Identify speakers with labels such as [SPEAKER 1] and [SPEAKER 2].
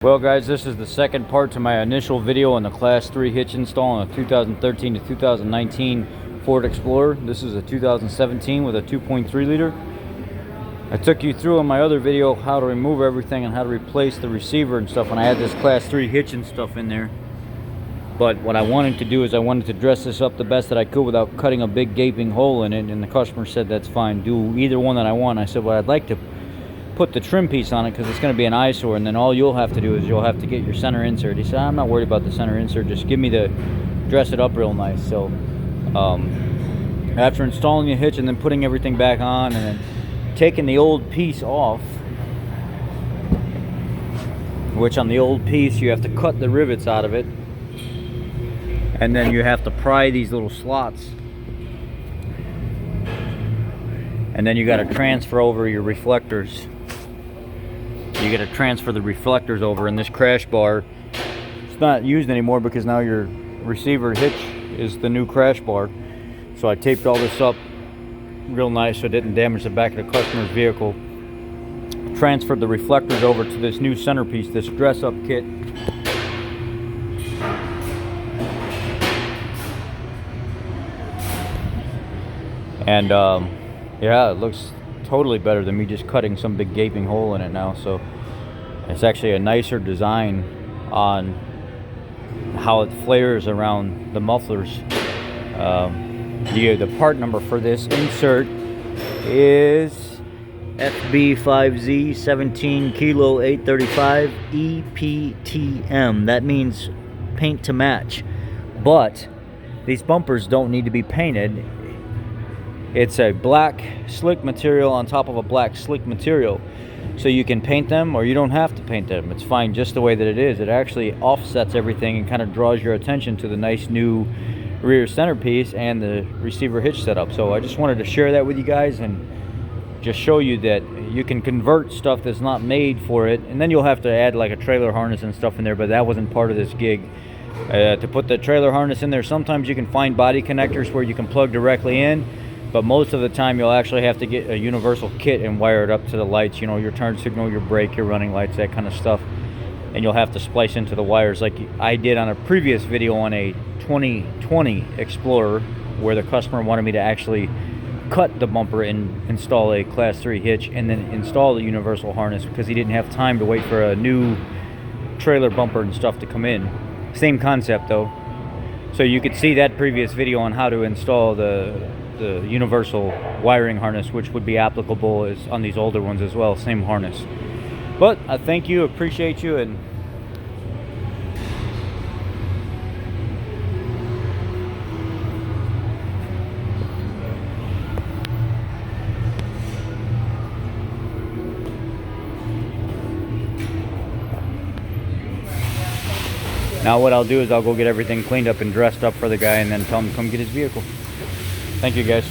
[SPEAKER 1] Well guys, this is the second part to my initial video on the Class 3 hitch install on a 2013 to 2019 Ford Explorer. This is a 2017 with a 2.3 liter. I took you through in my other video how to remove everything and how to replace the receiver and stuff when I had this Class 3 hitch and stuff in there. But what I wanted to do is I wanted to dress this up the best that I could without cutting a big gaping hole in it, and the customer said that's fine, do either one that I want. I said, well, I'd like to put the trim piece on it because it's going to be an eyesore, and then all you'll have to do is you'll have to get your center insert. He said, I'm not worried about the center insert, just give me the dress it up real nice. So after installing the hitch and then putting everything back on and then taking the old piece off, which on the old piece you have to cut the rivets out of it, and then you have to pry these little slots, and then you got to transfer over your reflectors. You got to transfer the reflectors over, and this crash bar, it's not used anymore because now your receiver hitch is the new crash bar. So I taped all this up real nice so it didn't damage the back of the customer's vehicle. Transferred the reflectors over to this new centerpiece, this dress-up kit. And yeah, it looks totally better than me just cutting some big gaping hole in it now. So it's actually a nicer design on how it flares around the mufflers. The part number for this insert is FB5Z 17 Kilo 835 EPTM. That means paint to match. But these bumpers don't need to be painted. It's a black slick material on top of a black slick material. So you can paint them or you don't have to paint them. It's fine just the way that it is. It actually offsets everything and kind of draws your attention to the nice new rear centerpiece and the receiver hitch setup. So I just wanted to share that with you guys and just show you that you can convert stuff that's not made for it. And then you'll have to add like a trailer harness and stuff in there, but that wasn't part of this gig. To put the trailer harness in there, sometimes you can find body connectors where you can plug directly in. But most of the time you'll actually have to get a universal kit and wire it up to the lights, you know, your turn signal, your brake, your running lights, that kind of stuff. And you'll have to splice into the wires like I did on a previous video on a 2020 Explorer, where the customer wanted me to actually cut the bumper and install a Class 3 hitch and then install the universal harness because he didn't have time to wait for a new trailer bumper and stuff to come in. Same concept though. So you could see that previous video on how to install the universal wiring harness, which would be applicable as on these older ones as well, same harness. But I thank you, appreciate you, and now what I'll do is I'll go get everything cleaned up and dressed up for the guy and then tell him to come get his vehicle. Thank you guys.